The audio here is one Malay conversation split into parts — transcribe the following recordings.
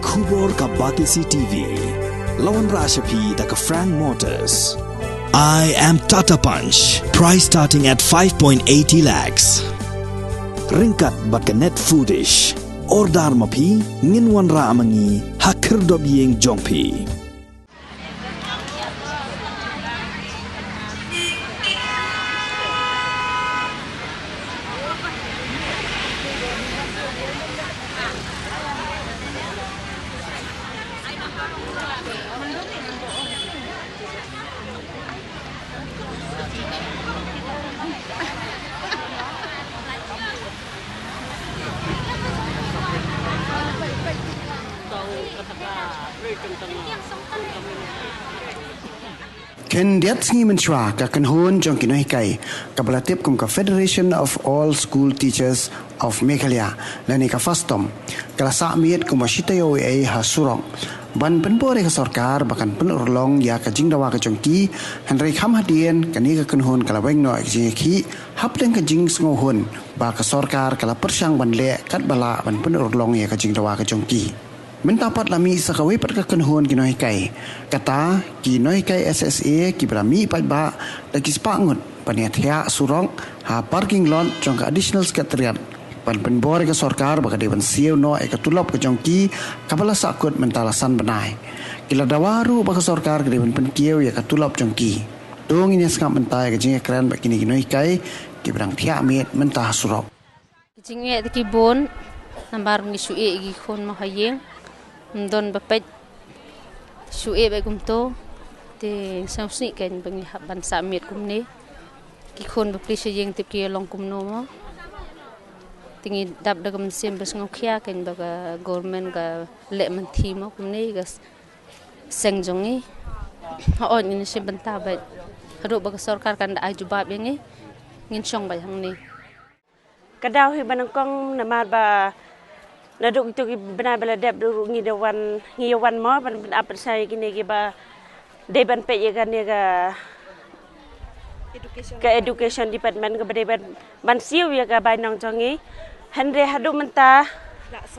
Kubor ka Batisi TV. Lawan Rashapi da ka Frank Motors. I am Tata Punch. Price starting at 5.80 lakhs. Ringkat bat ka Net Foodish. Ordar mapi nginwan ra amangi hakir dob yeng jongpi. Ken diat singi menchua ka kanhun jong kinoi kai kabalatip kum ka Federation of All School Teachers of Meghalaya lani ka fastom kala samiet kum wasitayo ai hasurong ban penpore ka sarkar bakan penurlong ya ka jingdawa ka jongki hanrei kham hadien kani ka kanhun kala wengno ki hapleng ka jing sngohun ba ka sarkar kala persang ban le kat bala ban penurlong ya ka jingdawa ka jongki Mentapat lami sakawi pat ka kanhun kinoi kai kata kinoi kai SSA ki brami pat ba lagi spangut paniathia surong ha parking lot jong additional secretariat pan penbor ka sarkar baka dewan siu no e ka tulop ka jongki kapala sakut mentalasan benai kila dawaru baka sarkar ka dewan penkieu ya ka tulop jongki dong ini skam mentai ka jinga kran bak kini kinoi kai ki brang thia met mentah surok jinga ki bon nambar ni su e gi khon ma hayeng Don bapet suwe bagum to te samsi kan bang ban samit kumne ki khon bapli se yeng tip ki long kumno mo tingi dab dagam sem bes ngokhia kan baga government ga le man thi mo kumne ga sengjongi ha on ni se banta ba hado baga sarkar kan da ajubab yengi ngin chong ba hangni kadaw hi banangkong namar ba Naduk itu benar benar dep dulu ngiyawan mau ban apa saya gini kita deban pe ya kan ya ke education department ke deban ban siu ya ke bainang jongi Henry hadu mentah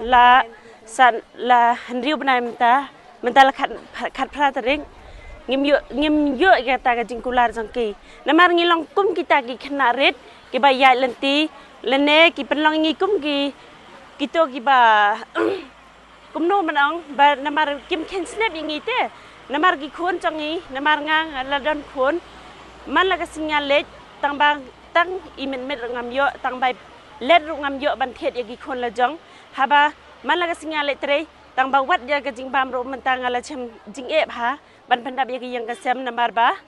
la san la Henry benar mentah la kat pratering ngim yo kata ke jingkular jongki namar ngilong kum kita ki kena red ki bayar lenti lene ki penlong ngikum ki Kita kiba kumno manang ba namar kim ken snap ingi te namar gi khon changi namar ngang ladon khon man la ka sinyal le tang bang tang imen met ngam yo tang bai let ru ngam yo ban thet gi khon la jong haba man la ka sinyal le tre tang ba wat ya ka jing bam ro man tang la chem jing e ha ban pandap ya gi yang ka sem namar ba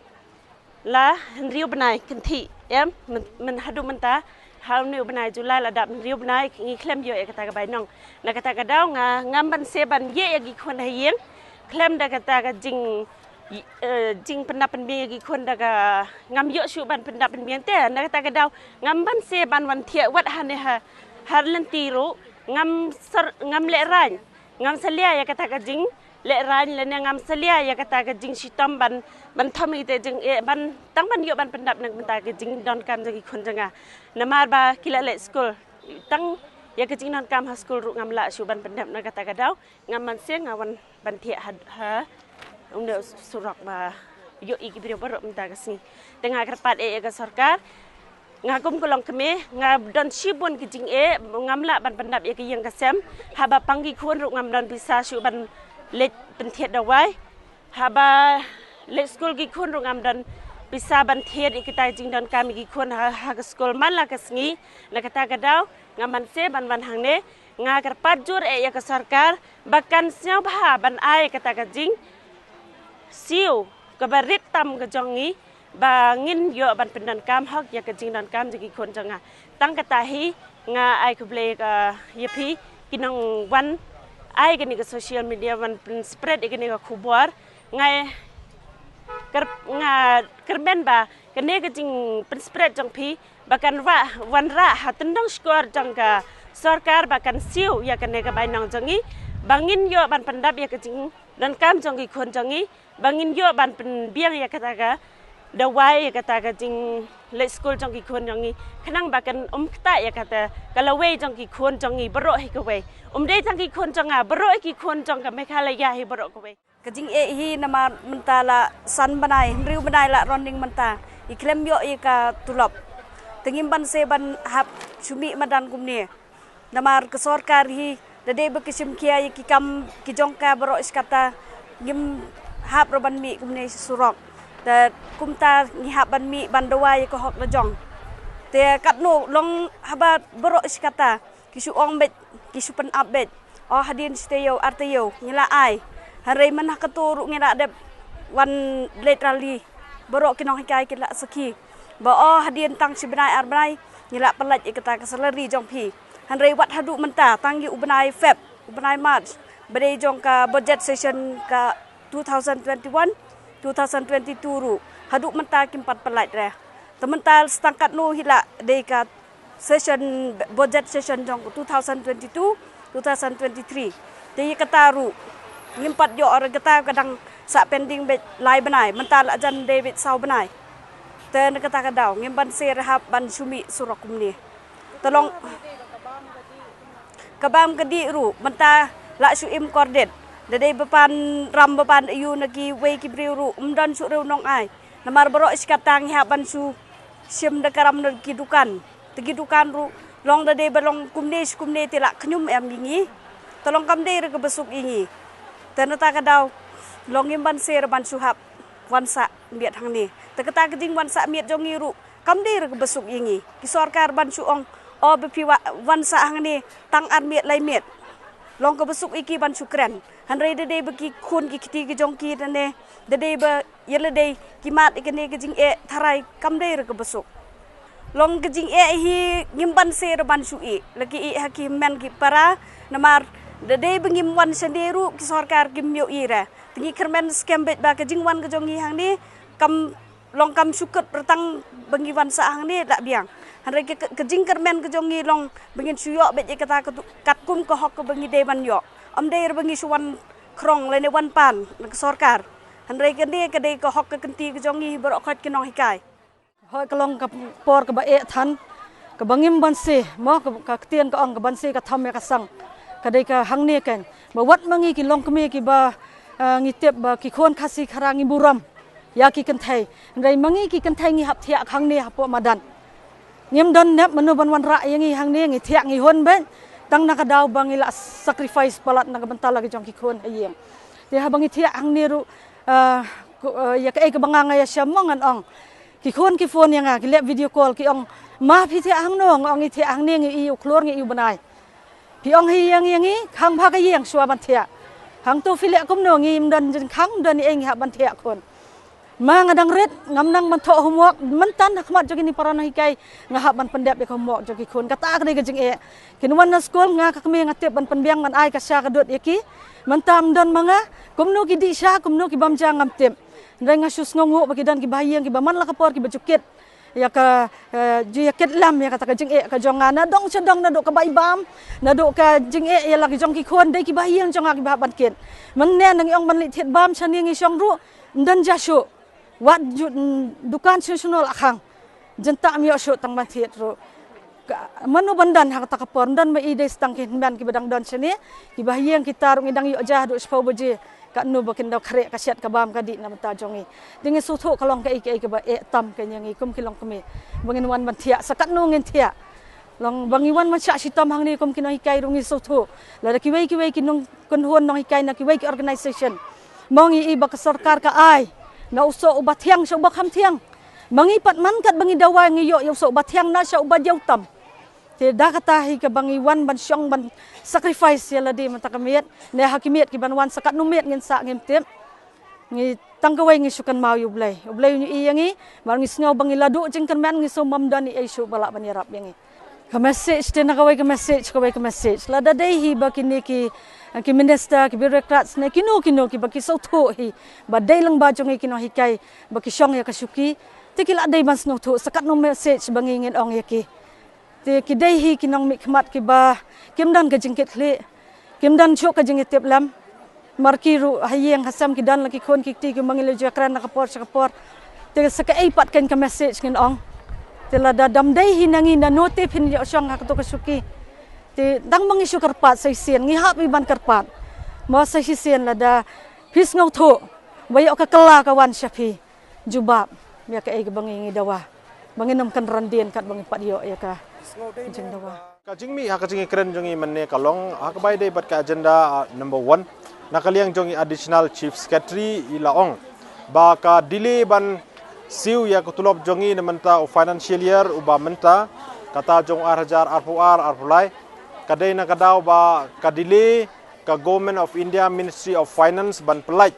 la riu banai kenti em men hadu menta Hal ni benai Julai ladap riu benai ngi klem yo kata ka bainong na kata ka daw nga ngamban seban ye gi khon hayeng klem da kata ka jing pendapan bi gi khon da ka ngam yo shu ban pendapan bi te na kata ka daw ngamban seban wan thia wat hane ha har lenti ro ngam le ran ngam salia ya kata ka jing le ran le ngam salia ya kata ka jing sitam ban thomi te jing ban tang ban yo ban pendap nang benta ka jing don kam jagi khon janga namar ba kila le school tang ya ka jing don kam ha school ru ngam la shu ban pendap na kata ka daw ngam man se ngawan ban thia ha ungde surak ba yo iki brio bar benta ka sini tengah kerpat ka sarkar ngagum kolong keme don shibun ki jing ngam la ban pendap ya ka yang ka sem haba panggi khon ru ngam don bisa shu ban let pentet dawai haba let school gi khon rongam dan bisa ban thet ikita jing dan kami gi khon ha school man la kasngi na kata kadaw ngaman se ban hangne nga karpat jur ya ka sarkar bakan siaw ba ban ai kata ka jing siu ka barit tam ka jongi bangin yo ban pendan kam hak ya ka jing dan kam gi khon janga tang kata hi nga ai ku ble ka yapi kinang wan ai gani ke social media wan spread gani ka khubor ngai kerben ba kene ke jing spread jong pi bakan wan ra hatendong skor jong ka sarkar bakan siu ya kene ka bainang jongi bangin yo ban pendap ya ke jing dan kam jong ki khon jongi bangin yo ban pen biang ya kata ka dawai kata ka jing le school jong ki khon jong ni khnang ba kan kta ya kata kalawe jong ki khon jong ni baro hi ka we de jong ki khon jong a baro ki khon jong ka Meghalaya hi baro ka we ka jing hi nama mentala san banai riu banai la running menta iklem yo ka tulop tengim ban se ban hap chumi madan kumne namar ke sarkar hi dade bekisim kia ki kam ki jongka baro iskata ngim hap roban mi kumne surok da kumta ngi hap ban mi ban dawai ko hok la jong te kat no long haba baro iskata kisu ong bet kisu pen abet oh hadin steyo arteyo ngila ai harai man hakaturu ngila de wan literally baro kinong hikai kila saki ba oh hadin tang sibnai arbai ngila pelat ikata kasalari jong pi hanrei wat hadu menta tang yu ubnai feb ubnai march bade jong ka budget session ka 2021 2022 ru hadu menta kim pat pelat re temental stangkat no hila de ka session budget session jong 2022 2023 de kataru ngimpat yo orang kata kadang sa pending bet lai banai mental ajan David sau banai ten kata kadau ngimban se rahap ban sumi surakum ni tolong kabam kedi ru menta la su im kordet dede bepan ram bepan ayu nagi we ki briu umdan su reu nong ai namar baro iskatang ha ban su sim de karam nagi dukan tegi dukan ru long dede belong kumne tila knyum em ngi tolong kamde re besuk ingi tenata kadau longim ban ser ban suhap wansa miat hang ni teketa keding wansa miat jongi ru kamde re besuk ingi ki sarkar ban suong o bepi wansa hang ni tang ar miat lai miat long ke besuk iki ban sukren hanrei dede beki khun ki kiti ki jongki dane dede ba yele de kimat ikene ke jing e tharai kamde re besuk long ke jing e hi ngimban ser ban sui lagi i hakim men ki para namar dede bengim wan senderu ki sarkar kim yo ira tingi kermen scam bet ba ke jing wan ke jongi hang ni kam long kam sukut pertang bengi wan sa hang ni dak biang hanre ke jing kermen ke jongi long bengin suyo bet kata kat kum ko hok ke bengi de ban yo am de bengi suwan krong le ne wan pan ke sarkar hanre ke de ko hok ke kenti ke jongi bro khot ke nong hikai hoi kalong ka por ke ba e than ke bangim ban se mo ka tien ka ong ke ban se ka tham ya ka sang kadai ka hang ne kan ba wat mangi ki long kme ki ba ngitep ba ki khon khasi kharangi buram ya ki kan thai ngai mangi ki kan thai ngi hap thia khang ne hapo madan ngem don nep manu ban wan ra yangi hang ne ngi thia ngi hon ben tang na ka daw bangi la sacrifice palat na ka bantala ki jong ki khon ayeng te ha bangi thia hang ne ru ya ka e ka banganga ya shamong an ong ki khon ki phone yanga ki lep video call ki ong ma phi thia hang no ong ngi thia hang ne ngi iu klor ngi iu banaiพี่องฮียังงี้ขังพากยังชัวบันเทียหังตัวฟิเลกุมโนงีมดันจนขังดันเองหะบันเทียคนมางดังเร็ดงำนังมันโถหมวกมันตันหักมัดจกินีปรานหิไกงะหะบันปันเดบไปขมวกจกิคนกะตากนี่ก็จึงเอกินวันนัสกอลงะกะเมงะเตบบันปันเบียงมันไอกะชากะดดยกิมันตามดันมางะกุมโนกิดิชากุมโนกิบัมจางงำเต็มไรงะชุสงงบกิดันกิบายังกิบามันละกะปอร์กิบจุกิดya ka ya ket lam ya kata ka jing e ka jonga na dong sedong na do ka bai bam na do ka jing e ya la ki jong ki khon dei ki bai yang jonga ki ba ban ket man ne nang ong ban li thet bam chan yang i song ru ndan ja shu wat dukan seasonal akhang jenta mi yo shu tang ban thet ru manu bandan hak ta ka por ndan ma i de stang ki ban ki badang don sene ki bai yang kita ru ngidang yo ja do spau boje ka nu bakin daw khare ka syat ka bam ka di na mata jongi dingi sutho kalong ka ik ka ba e tam ka nyangi kum kilong kami bangin wan man thia sakat nu ngin thia long bangi wan man sya sitam hang ni kum kinoi kai rungi sutho la ki wei kinong kun hon nong hikai na ki wei ki organization mongi i ba ka sarkar ka ai na uso uba thiang so ba kham thiang mangi pat man kat bangi dawa ngi yo so ba thiang na sya uba jaw tam te da kata hi ka bangi wan ban syong ban sacrifice ya ladi mata kamiet ne hakimiet ki ban wan sakat numiet ngin sa ngim tip ngi tangkawai ngi sukan mau yublai ni iyangi mar ngi sngaw bangi ladu jingkan man ngi so mamdan ni aisu bala ban yarap yangi ka message te nakawai ka message la da dei hi bakini ki minister ki bureaucrats ne kino ki baki so tho hi ba dei lang ba jongi kino hikai baki syong ya kasuki tikila dei ban sno tho sakat no message bangi ngin ong yaki te kidai hi kinong mi khmat ki ba kimdan ka jingket khle kimdan chok ka jingit tep lam marki ru hayeng hasam ki dan laki khon ki ti ki mangile jakran na kapor te sakai pat kan ka message ngin ong te la da dam dai hinangi na notif hin yo syang hak to kasuki te dang mangi syukar pat sai sien ngi hap ban karpat mo sai sien la da pis ngau tho bayo ka kala ka wan syafi jubab ya ka ai bangi ngi dawa bangi nam kan randien kat bangi pat yo ya ka jeng dawa ka jingmi hak jingi keren jongi menne kalong hak bai dei bat ka agenda number 1 nakaliang jongi additional chief secretary ilaong ba ka delay ban siu ya kutulop jongi nementa financial year uba menta kata jong arhajar arpulai kadai na kadau ba ka delay ka government of India Ministry of Finance ban pelai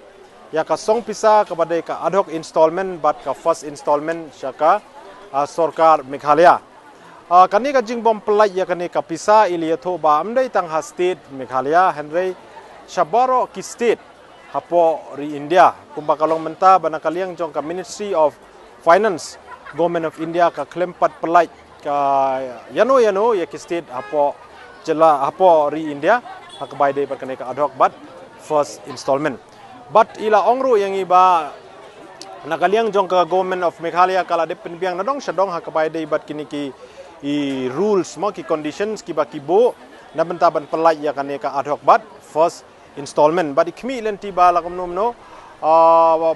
ya ka song pisa kepada ka ad hoc installment bat ka first installment syaka Sarkar Meghalaya kani ka jingbom pelai ya kani ka pisa iliatho ba amdai tang ha state Meghalaya Henry Shabaro ki state hapo ri India kumba kalong menta banakaliang jong ka Ministry of Finance Government of India ka klempat pelai ka yano ya ki state hapo jela hapo ri India hakabai dei pat ka ad hoc bat first installment but ila ongru yang iba nakaliang jong ka Government of Meghalaya kala de penbiang nadong sadong hakabai dei bat kini ki i rules mo ki conditions ki bakibo na bentaban pelai ya kan ka ad hoc bat first installment but ikmi len tiba la komnom no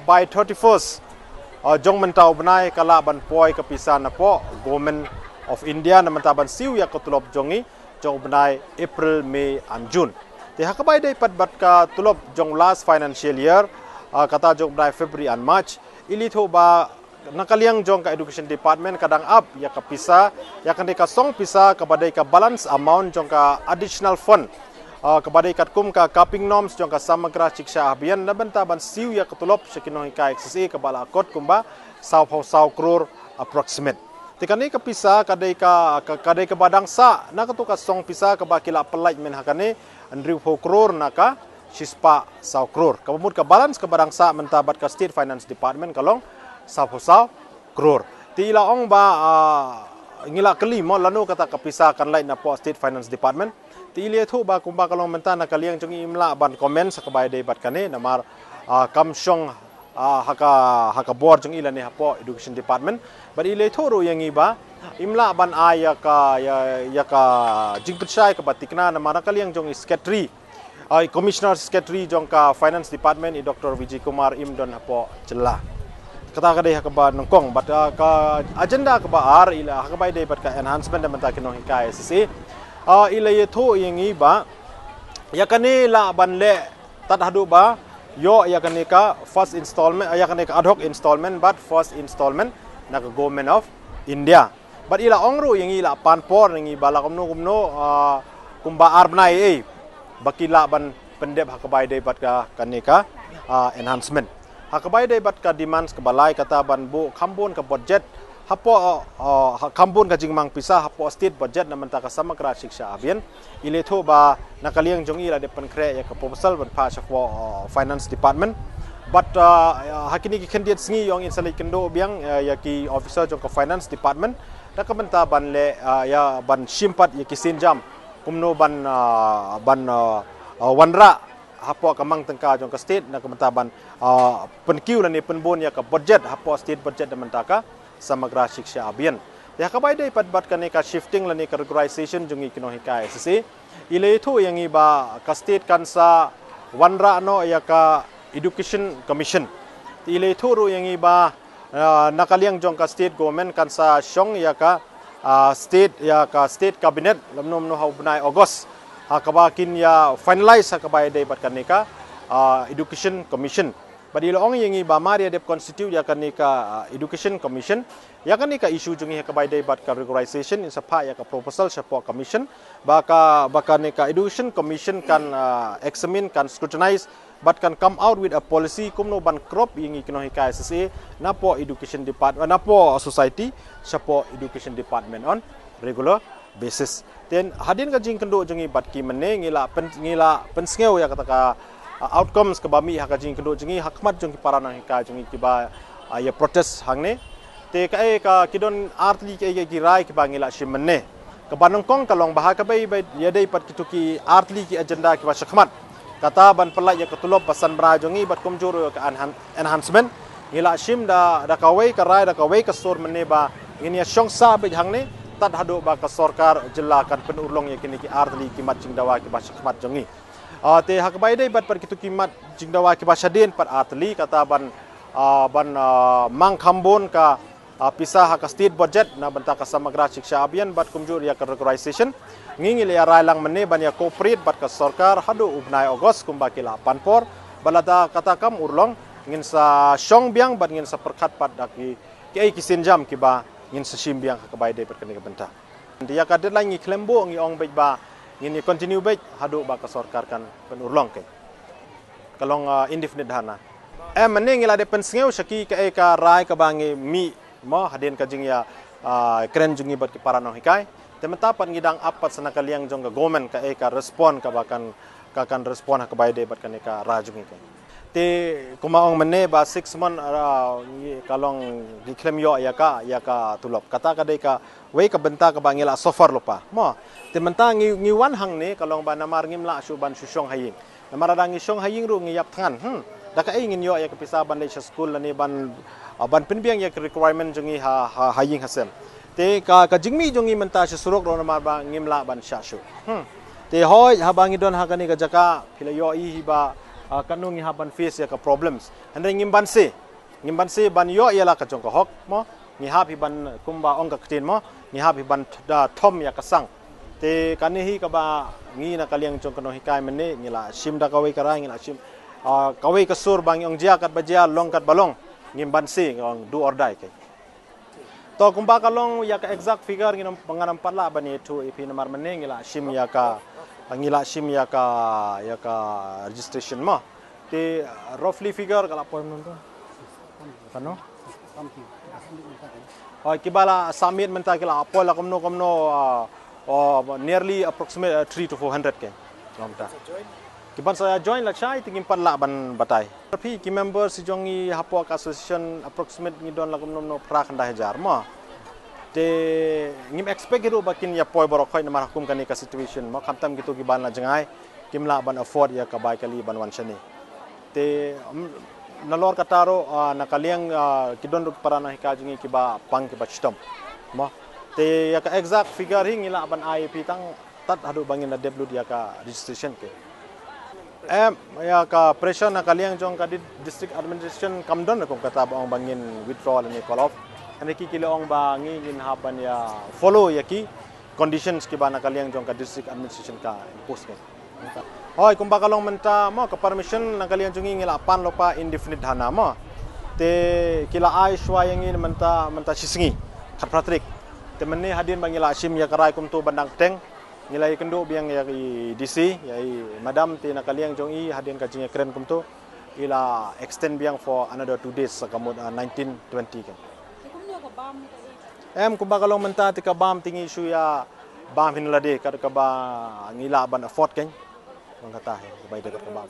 by 31st jong mentau benai kala ban poi kapisa na po Government of India na mentaban siu ya kotulop jongi jong benai April May and June ti hakabai dei pat bat ka tulop jong last financial year kata jong benai February and March ilitho ba nakaliang jong ka education department kadang up ya kapisa ya kan ka song pisa kepada ka balance amount jong ka additional fund kepada ikat kum ka kaping norms jong ka samagra shiksha abhiyan na bentaban siu ya ketulop sekinong ka XSA ka bala kot kumba sau crore approximate tikani ka pisa kadai ka badang sa na katuka song pisa ka bakila pelai men hakane andriu crore na ka shispa sau crore kabumut ka balance ka badang sa mentabat ka state finance department kalong sau crore ti ila ong ba ngila kelimo lanu kata ka pisa kan lain na po state finance department ti ile thu ba kumba kalong menta na kaliang jong imla ban comment sa kabay day bat kane namar kamsyong haka board jong ila ni hapo education department but ile thu ro yang iba imla ban aya ka jingpetsai ka batikna namar kaliang jong secretary commissioner secretary jong ka finance department i Dr. Vijay Kumar Imdon hapo jela kata kadai hakaba nongkong but ka agenda ka ba ar ila hakabay day bat ka enhancement na menta kinong hikay SSA ila yetho yang iba ya kani la banle tat hadu ba yo ya kani ka first installment ya kani ka ad hoc installment but first installment na ka Government of India but ila ongro yang ila panpor yang iba la kumno kumba arbna bakila ban pendep hakabai dei bat ka kani ka enhancement hakabai dei bat ka demands ka balai kata ban bu kambon ka budget hapo kambon ka jingmang pisa hapo state budget na menta ka samagra shiksha abhiyan iletho ba nakaliang jong ila de pankre ya ka proposal ban pa sa finance department but hakini ki candidate sngi yong insalai kendo biang ya ki officer jong ka finance department na ka menta ban le ya ban simpat ya ki sinjam kumno ban wanra hapo kamang tengka jong ka state na ka menta ban penkiu na ni penbon ya ka budget hapo state budget na menta ka samagra shiksha abhiyan ya kabai dei pat kani ka shifting lani ka regularization jungi kinohi ka SSA ile itu yang iba ka state kansa wanra no ya ka education commission ile itu ru yang iba nakaliang jong ka state government kansa syong ya ka state cabinet lamnom no hau benai August hakabakin ya finalize hakabai dei pat kani ka education commission Badi loong yang iba mari ada constitute ya kan ka education commission ya kan ka issue jungi ka by day but ka regularization in sapa ya ka proposal sapa commission baka ka education commission kan examine kan scrutinize but can come out with a policy kumno ban crop yang ikno ka SSA napo education department napo society sapa education department on regular basis then hadin ka jing kendo jungi bat ki mene ngila pensngeu ya kata ka outcomes ke bami hak jing kendo jingi hakmat jong ki parana ka jong ki ba ya protest hangne te ka kidon artli ke ki rai ki bangila shimne ke banongkong kalong bah ka bai ya dei pat kitu ki artli ki agenda ki ba shakmat kata ban pelak ya ketulop pasan bra jongi bat komjoro ka enhancement ngila shim da kawai karai da kawai kasur mene ba ngin ya syong sa be hang ni tad hadu ba ka sarkar jilla kan penurlong ya kini ki artli kimat jingdawa ki basha khmat jongi te hak bai dai bat par kitu kimat jingdawa ki basha den par artli kata ban mang khambon ka pisah hak state budget na banta ka samagra shiksha abhiyan bat kumjur ya categorization ngingil ya railang mene ban ya corporate bat ka sarkar hadu ubnai August kumba kila panpor balada kata kam urlong ngin sa syong biang bat ngin sa perkat pat daki ki kisinjam ki ba ngin sa simbiang ka bai dai perkani ka benta dia ka deadline ngi klembo ngi ong bej ba ngin continue bej hadu ba ka sarkar kan penurlong ke kalong indefinite hana mene ngila de pensngeu shaki ka rai ka bangi mi mo hadin ka jing ya keren jungi bat ki parano hikai tementapan ngidang apat sana kaliang jong ka government ka respond ka bakan kan respond ka bai dai bat kan ka rajungi ka te kumaong mene ba 6 month kalong diklem yo ya ka tulop kata ka dai ka we ka benta ka bangila sofar lupa mo te mentang ngi wan hang ne kalong ba namar ngimla suban susyong haying namar dangi syong haying ru ngiyap tangan da ka ngin yo ya ka pisaban dai sa school ni ban pinbiang ya requirement jongi haying hasem te ka jingmi jongi menta sa surok ro namar ba ngimla ban syashu te hoy habangi don hakani ka jaka pila yo i ba kanung haban face ya ka problems ande ngimban se ban yo ya la ka jong ka hok mo ngi habi ban kumba ong ka ktin mo ngi habi ban da thom ya ka sang te kanehi ka ba ngi na kaliang jong kano hikai mene ngila sim da kawai karai ngila sim kawai kasur bang ong jia kat bajia long kat balong ngimban se ngong do or die ke to kumba kalong ya ka exact figure ngi panganam pala bani tu ipi namar mene ngila sim ya ka registration ma te roughly figure kala poem non to kano kibala submit menta kila apola komno nearly approximate 3 to 400 ke nomta kiban saya join la chai tingin pan la ban batai tapi ki members si jongi hapo association approximate ngi don la komno pra khanda hajar ma te ngim expect hiru bakin ya poi borok khoi namar hukum kan ka situation ma khamtam gitu ki ban la jangai kimla ban afford ya ka bai kali ban wan shani te nalor kataro nakaliang kidon ruk parana hikajungi ki ba pang ki ba stom ma te ya ka exact figure hing ila ban IAP tang tat hadu bangin na debut ya ka registration ke ya ka pressure nakaliang jong ka district administration kamdon ko kata bang bangin withdrawal ni call off ane ki kilong ba ngin haban ya follow ya ki conditions ki ba nakaliang jong ka district administration ka impose ke hoy kung bakalong menta mo ka permission nakaliang jong ngila pan lopa indefinite hana mo te kila ai shwa yang ngin menta sisingi khat pratrik te menni hadin bangila sim ya karai kum tu bandang teng ngilai kendo biang ya DC ya madam te nakaliang jong i hadin ka jing keren kum tu ila extend biang for another 2 days sakamud 1920 kan kumbakalong menta tika bam tingi suya bam hinlade kad ka ba ngila ban afford ken mangkata he bay dapat ka bam